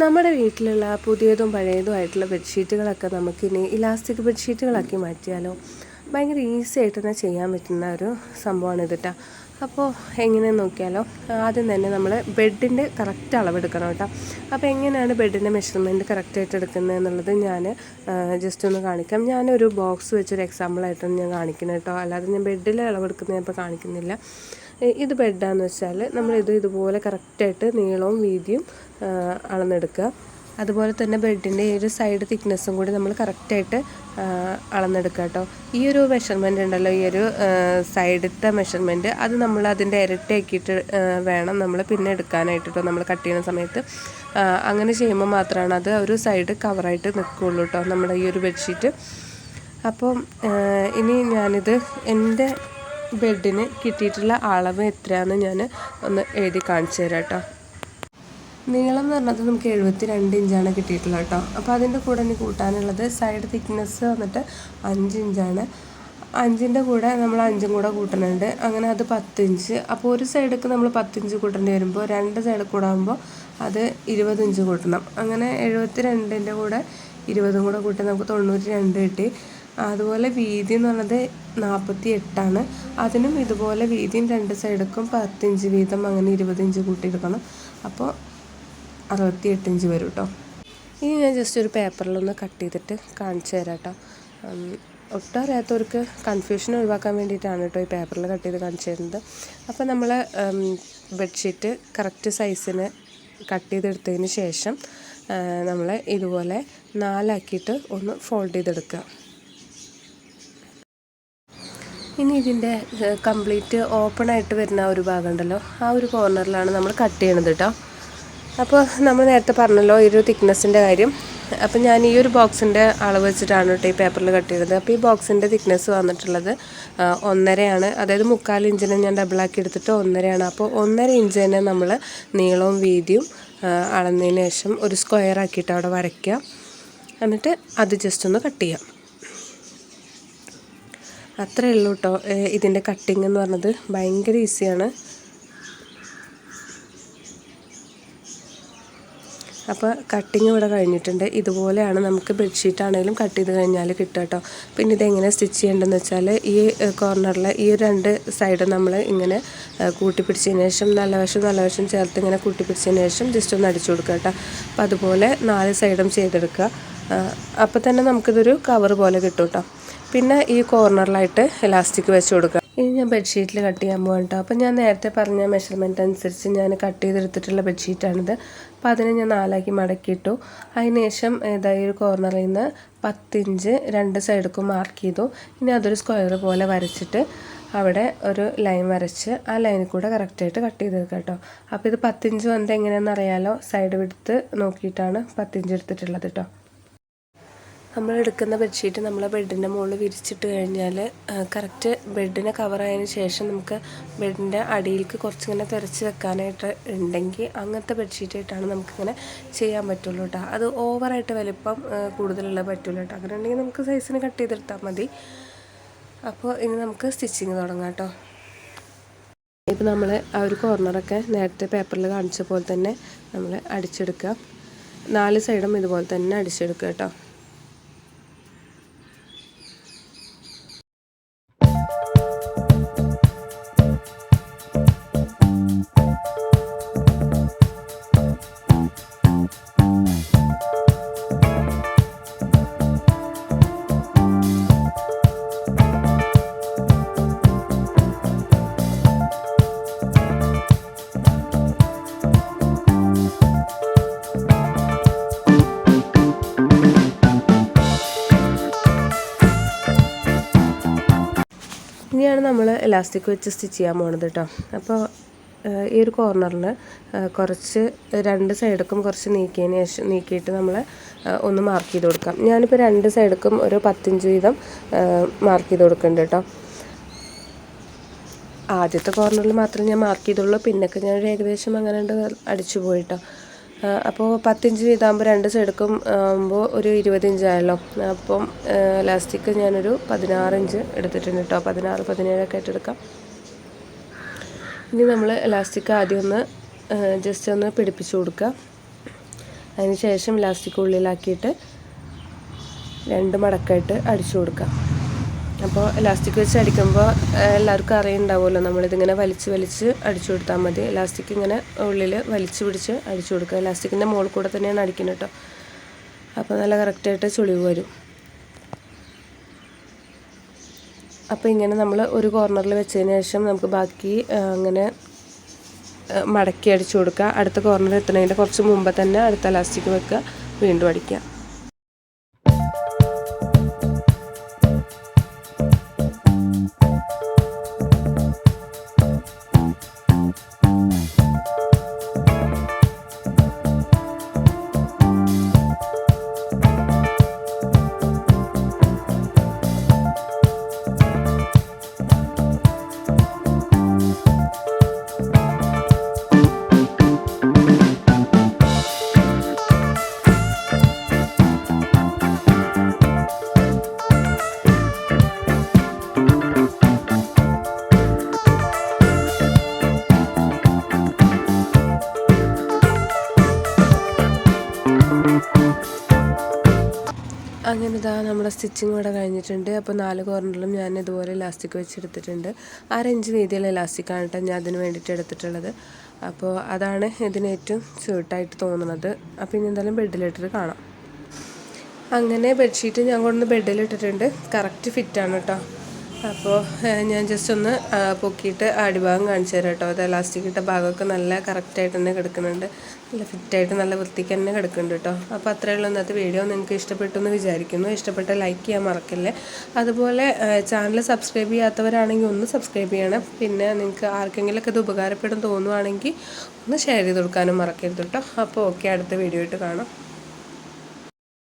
നമ്മുടെ വീട്ടിലുള്ള പുതിയതും പഴയതുമായിട്ടുള്ള ബെഡ്ഷീറ്റുകളൊക്കെ നമുക്കിനി ഇലാസ്റ്റിക് ബെഡ്ഷീറ്റുകളാക്കി മാറ്റിയാലോ? ഭയങ്കര ഈസി ആയിട്ട് തന്നെ ചെയ്യാൻ പറ്റുന്ന ഒരു സംഭവമാണ് ഇത് കേട്ടോ. അപ്പോൾ എങ്ങനെയെന്ന് നോക്കിയാലോ? ആദ്യം തന്നെ നമ്മൾ ബെഡിൻ്റെ കറക്റ്റ് അളവെടുക്കണം കേട്ടോ. അപ്പോൾ എങ്ങനെയാണ് ബെഡിൻ്റെ മെഷർമെൻറ്റ് കറക്റ്റായിട്ട് എടുക്കുന്നത് എന്നുള്ളത് ഞാൻ ജസ്റ്റ് ഒന്ന് കാണിക്കാം. ഞാനൊരു ബോക്സ് വെച്ചൊരു എക്സാമ്പിളായിട്ടാണ് ഞാൻ കാണിക്കുന്നത് കേട്ടോ. അല്ലാതെ ഞാൻ ബെഡിലെ അളവെടുക്കുന്നത് ഇപ്പോൾ കാണിക്കുന്നില്ല. ഇത് ബെഡാന്ന് വെച്ചാൽ നമ്മളിത് ഇതുപോലെ കറക്റ്റായിട്ട് നീളവും വീതിയും അളന്നെടുക്കുക. അതുപോലെ തന്നെ ബെഡിൻ്റെ ഈ ഒരു സൈഡ് തിക്നെസ്സും കൂടി നമ്മൾ കറക്റ്റായിട്ട് അളന്നെടുക്കുക കേട്ടോ. ഈ ഒരു മെഷർമെൻറ്റ് ഉണ്ടല്ലോ, ഈ ഒരു സൈഡത്തെ മെഷർമെൻറ്റ് അത് നമ്മൾ അതിൻ്റെ ഇരട്ടിയാക്കിയിട്ട് വേണം നമ്മൾ പിന്നെ എടുക്കാനായിട്ട് കേട്ടോ. നമ്മൾ കട്ട് ചെയ്യുന്ന സമയത്ത് അങ്ങനെ ചെയ്യുമ്പോൾ മാത്രമാണ് അത് ഒരു സൈഡ് കവറായിട്ട് നിൽക്കുകയുള്ളൂ കേട്ടോ, നമ്മുടെ ഈ ഒരു ബെഡ്ഷീറ്റ്. അപ്പം ഇനി ഞാനിത് എൻ്റെ ബെഡിന് കിട്ടിയിട്ടുള്ള അളവ് എത്രയാണെന്ന് ഞാൻ ഒന്ന് എഴുതി കാണിച്ചു തരാം കേട്ടോ. നീളം എന്ന് പറഞ്ഞത് നമുക്ക് 72 ഇഞ്ചാണ് കിട്ടിയിട്ടുള്ളത് കേട്ടോ. അപ്പോൾ അതിൻ്റെ കൂടെ ഇനി കൂട്ടാനുള്ളത് സൈഡ് തിക്നെസ് വന്നിട്ട് 5 ഇഞ്ചാണ്. 5ൻ്റെ കൂടെ നമ്മൾ 5ഉം കൂടെ കൂട്ടുന്നുണ്ട്. അങ്ങനെ അത് 10 ഇഞ്ച്. അപ്പോൾ ഒരു സൈഡിലേക്ക് നമ്മൾ 10 ഇഞ്ച് കൂട്ടേണ്ടി വരുമ്പോൾ 2 സൈഡിൽ കൂടെ ആകുമ്പോൾ അത് 20 ഇഞ്ച് കൂട്ടണം. അങ്ങനെ 72ൻ്റെ കൂടെ 20ഉം കൂടെ കൂട്ടി നമുക്ക് 92 കിട്ടി. അതുപോലെ വീതി എന്ന് പറഞ്ഞത് 48ആണ്. അതിനും ഇതുപോലെ വീതിയും 2 സൈഡിലേക്കും 10 ഇഞ്ച് വീതം അങ്ങനെ 20 ഇഞ്ച് കൂട്ടിയെടുക്കണം. അപ്പോൾ 68 ഇഞ്ച് വരും കേട്ടോ. ഇനി ഞാൻ ജസ്റ്റ് ഒരു പേപ്പറിലൊന്ന് കട്ട് ചെയ്തിട്ട് കാണിച്ചു തരാം കേട്ടോ. ഒട്ടും അറിയാത്തവർക്ക് കൺഫ്യൂഷൻ ഒഴിവാക്കാൻ വേണ്ടിയിട്ടാണ് കേട്ടോ ഈ പേപ്പറിൽ കട്ട് ചെയ്ത് കാണിച്ചു തരുന്നത്. അപ്പോൾ നമ്മൾ ബെഡ്ഷീറ്റ് കറക്റ്റ് സൈസിന് കട്ട് ചെയ്തെടുത്തതിന് ശേഷം നമ്മൾ ഇതുപോലെ 4 ആക്കിയിട്ട് ഒന്ന് ഫോൾഡ് ചെയ്തെടുക്കുക. ഇനി ഇതിൻ്റെ കംപ്ലീറ്റ് ഓപ്പൺ ആയിട്ട് വരുന്ന ഒരു ഭാഗം ഉണ്ടല്ലോ, ആ ഒരു കോർണറിലാണ് നമ്മൾ കട്ട് ചെയ്യണത് കേട്ടോ. അപ്പോൾ നമ്മൾ നേരത്തെ പറഞ്ഞല്ലോ ഈ ഒരു തിക്നെസ്സിൻ്റെ കാര്യം. അപ്പോൾ ഞാൻ ഈ ഒരു ബോക്സിൻ്റെ അളവ് വെച്ചിട്ടാണ് കേട്ടോ ഈ പേപ്പറിൽ കട്ട് ചെയ്തത്. അപ്പോൾ ഈ ബോക്സിൻ്റെ തിക്നെസ് വന്നിട്ടുള്ളത് 1.5ആണ്. അതായത് 3/4 ഇഞ്ചിനെ ഞാൻ ഡബിളാക്കി എടുത്തിട്ട് 1.5ആണ്. അപ്പോൾ 1.5 ഇഞ്ച് തന്നെ നമ്മൾ നീളവും വീതിയും അളന്നതിന് ശേഷം ഒരു സ്ക്വയർ ആക്കിയിട്ട് അവിടെ വരയ്ക്കുക. എന്നിട്ട് അത് ജസ്റ്റ് ഒന്ന് കട്ട് ചെയ്യാം. അത്രയേ ഉള്ളൂ കേട്ടോ. ഇതിൻ്റെ കട്ടിങ് എന്ന് പറഞ്ഞത് ഭയങ്കര ഈസിയാണ്. അപ്പോൾ കട്ടിങ് ഇവിടെ കഴിഞ്ഞിട്ടുണ്ട്. ഇതുപോലെയാണ് നമുക്ക് ബെഡ്ഷീറ്റ് ആണെങ്കിലും കട്ട് ചെയ്ത് കഴിഞ്ഞാൽ കിട്ടുക കേട്ടോ. പിന്നെ ഇതെങ്ങനെ സ്റ്റിച്ച് ചെയ്യേണ്ടതെന്ന് വെച്ചാൽ ഈ കോർണറിൽ ഈ 2 സൈഡ് നമ്മൾ ഇങ്ങനെ കൂട്ടിപ്പിടിച്ചതിന് ശേഷം നല്ല വശം ചേർത്ത് ഇങ്ങനെ കൂട്ടിപ്പിടിച്ചതിന് ശേഷം ജസ്റ്റ് ഒന്ന് അടിച്ചു കൊടുക്കുക കേട്ടോ. അപ്പോൾ അതുപോലെ 4 സൈഡും ചെയ്തെടുക്കുക. അപ്പോൾ തന്നെ നമുക്കിതൊരു കവർ പോലെ കിട്ടും കേട്ടോ. പിന്നെ ഈ കോർണറിലായിട്ട് ഇലാസ്റ്റിക് വെച്ച് കൊടുക്കുക. ഇനി ഞാൻ ബെഡ്ഷീറ്റിൽ കട്ട് ചെയ്യാൻ പോകാം കേട്ടോ. അപ്പോൾ ഞാൻ നേരത്തെ പറഞ്ഞ മെഷർമെൻറ്റ് അനുസരിച്ച് ഞാൻ കട്ട് ചെയ്തെടുത്തിട്ടുള്ള ബെഡ്ഷീറ്റാണിത്. അപ്പോൾ അതിനെ ഞാൻ 4 ആക്കി മടക്കിയിട്ടു. അതിന് ശേഷം ഈ ഒരു കോർണറിൽ നിന്ന് 10 ഇഞ്ച് 2 സൈഡിലേക്കും മാർക്ക് ചെയ്തു. ഇനി അതൊരു സ്ക്വയർ പോലെ വരച്ചിട്ട് അവിടെ ഒരു ലൈൻ വരച്ച് ആ ലൈനിൽ കൂടെ കറക്റ്റായിട്ട് കട്ട് ചെയ്തെടുക്കുക കേട്ടോ. അപ്പോൾ ഇത് 10 ഇഞ്ച് വന്നത് എങ്ങനെയാണെന്ന് അറിയാലോ. സൈഡ് വിടുത്ത് നോക്കിയിട്ടാണ് 10 ഇഞ്ച് എടുത്തിട്ടുള്ളത് കേട്ടോ. നമ്മൾ എടുക്കുന്ന ബെഡ്ഷീറ്റ് നമ്മളെ ബെഡിൻ്റെ മുകളിൽ വിരിച്ചിട്ട് കഴിഞ്ഞാൽ കറക്റ്റ് ബെഡിനെ കവറായതിന് ശേഷം നമുക്ക് ബെഡിൻ്റെ അടിയിലേക്ക് കുറച്ചിങ്ങനെ തുരച്ച് വെക്കാനായിട്ട് ഉണ്ടെങ്കിൽ അങ്ങനത്തെ ബെഡ്ഷീറ്റായിട്ടാണ് നമുക്കിങ്ങനെ ചെയ്യാൻ പറ്റുള്ളൂ കേട്ടോ. അത് ഓവറായിട്ട് വലിപ്പം കൂടുതലുള്ള പറ്റുള്ളൂ കേട്ടോ. അങ്ങനെ ഉണ്ടെങ്കിൽ നമുക്ക് സൈസിന് കട്ട് ചെയ്തെടുത്താൽ മതി. അപ്പോൾ ഇനി നമുക്ക് സ്റ്റിച്ചിങ് തുടങ്ങാം കേട്ടോ. ഇപ്പോൾ നമ്മൾ ആ ഒരു കോർണറൊക്കെ നേരത്തെ പേപ്പറിൽ കാണിച്ച പോലെ തന്നെ നമ്മൾ അടിച്ചെടുക്കുക. 4 സൈഡും ഇതുപോലെ തന്നെ അടിച്ചെടുക്കുക കേട്ടോ. ഇനിയാണ് നമ്മൾ ഇലാസ്റ്റിക് വെച്ച് സ്റ്റിച്ച് ചെയ്യാൻ പോകുന്നത് കേട്ടോ. അപ്പോൾ ഈ ഒരു കോർണറിൽ കുറച്ച് 2 സൈഡിലേക്കും കുറച്ച് നീക്കിയിട്ട് നമ്മൾ ഒന്ന് മാർക്ക് ചെയ്ത് കൊടുക്കാം. ഞാനിപ്പോൾ 2 സൈഡിലേക്കും ഒരു 10 ഇഞ്ച് വീതം മാർക്ക് ചെയ്ത് കൊടുക്കുന്നുണ്ട് കേട്ടോ. ആദ്യത്തെ കോർണറിൽ മാത്രമേ ഞാൻ മാർക്ക് ചെയ്തുള്ളൂ. പിന്നൊക്കെ ഞാനൊരു ഏകദേശം അങ്ങനെ അടിച്ചു പോയിട്ടോ. അപ്പോൾ 10 ഇഞ്ച് വീതാകുമ്പോൾ 2 സൈഡിലേക്കും ആകുമ്പോൾ ഒരു 20 ഇഞ്ചായല്ലോ. അപ്പം ലാസ്റ്റിക്ക് ഞാനൊരു 16 ഇഞ്ച് എടുത്തിട്ടുണ്ട് കേട്ടോ. 16-17 ഒക്കെ ആയിട്ട് എടുക്കാം. ഇനി നമ്മൾ ലാസ്റ്റിക്ക് ആദ്യം ഒന്ന് ജസ്റ്റ് ഒന്ന് പിടിപ്പിച്ച് കൊടുക്കുക. അതിന് ശേഷം ഇലാസ്റ്റിക് ഉള്ളിലാക്കിയിട്ട് 2 മടക്കായിട്ട് അടിച്ചു കൊടുക്കാം. അപ്പോൾ ഇലാസ്റ്റിക് വെച്ച് അടിക്കുമ്പോൾ എല്ലാവർക്കും അറിയുന്നുണ്ടാവുമല്ലോ, നമ്മളിതിങ്ങനെ വലിച്ച് അടിച്ചു കൊടുത്താൽ മതി. ഇലാസ്റ്റിക് ഇങ്ങനെ ഉള്ളിൽ വലിച്ചു പിടിച്ച് അടിച്ചു കൊടുക്കുക. ഇലാസ്റ്റിക്കിൻ്റെ മുകളിൽ കൂടെ തന്നെയാണ് അടിക്കുന്നത് കേട്ടോ. അപ്പോൾ നല്ല കറക്റ്റായിട്ട് ചുളിവ് വരും. അപ്പോൾ ഇങ്ങനെ നമ്മൾ ഒരു കോർണറിൽ വെച്ചതിന് ശേഷം നമുക്ക് ബാക്കി അങ്ങനെ മടക്കി അടിച്ചു കൊടുക്കുക. അടുത്ത കോർണർ എത്തുന്നതിൻ്റെ കുറച്ച് മുമ്പ് തന്നെ അടുത്ത ഇലാസ്റ്റിക് വെക്കുക, വീണ്ടും അടിക്കുക. അങ്ങനെ ഇതാ നമ്മുടെ സ്റ്റിച്ചിങ് ഇവിടെ കഴിഞ്ഞിട്ടുണ്ട്. അപ്പോൾ 4 കോർണറിലും ഞാൻ ഇതുപോലെ ഇലാസ്റ്റിക് വെച്ചെടുത്തിട്ടുണ്ട്. 1/2 ഇഞ്ച് വീതിയുള്ള ഇലാസ്റ്റിക്കാണ് കേട്ടോ ഞാൻ അതിന് വേണ്ടിയിട്ട് എടുത്തിട്ടുള്ളത്. അപ്പോൾ അതാണ് ഇതിന് ഏറ്റവും സ്യൂട്ടായിട്ട് തോന്നുന്നത്. അപ്പോൾ ഇനി എന്തായാലും ബെഡിലിട്ടിട്ട് കാണാം. അങ്ങനെ ബെഡ്ഷീറ്റ് ഞാൻ കൊണ്ടുവന്ന് ബെഡിലിട്ടിട്ടുണ്ട്. കറക്റ്റ് ഫിറ്റാണ് കേട്ടോ. അപ്പോൾ ഞാൻ ജസ്റ്റ് ഒന്ന് പൊക്കിയിട്ട് അടിഭാഗം കാണിച്ചു തരാം കേട്ടോ. അത് ഇലാസ്റ്റിക് ഇട്ട ഭാഗമൊക്കെ നല്ല കറക്റ്റായിട്ട് തന്നെ കിടക്കുന്നുണ്ട്, നല്ല ഫിറ്റായിട്ട് നല്ല വൃത്തിക്ക് തന്നെ കിടക്കുന്നുണ്ട് കേട്ടോ. അപ്പോൾ അത്രയുള്ള ഇന്നത്തെ വീഡിയോ നിങ്ങൾക്ക് ഇഷ്ടപ്പെട്ടു എന്ന് വിചാരിക്കുന്നു. ഇഷ്ടപ്പെട്ട ലൈക്ക് ചെയ്യാൻ മറക്കല്ലേ. അതുപോലെ ചാനൽ സബ്സ്ക്രൈബ് ചെയ്യാത്തവരാണെങ്കിൽ ഒന്ന് സബ്സ്ക്രൈബ് ചെയ്യണം. പിന്നെ നിങ്ങൾക്ക് ആർക്കെങ്കിലുമൊക്കെ ഇത് ഉപകാരപ്പെടും തോന്നുവാണെങ്കിൽ ഒന്ന് ഷെയർ ചെയ്ത് കൊടുക്കാനും മറക്കരുത് കേട്ടോ. അപ്പോൾ ഓക്കെ, അടുത്ത വീഡിയോ ആയിട്ട് കാണാം.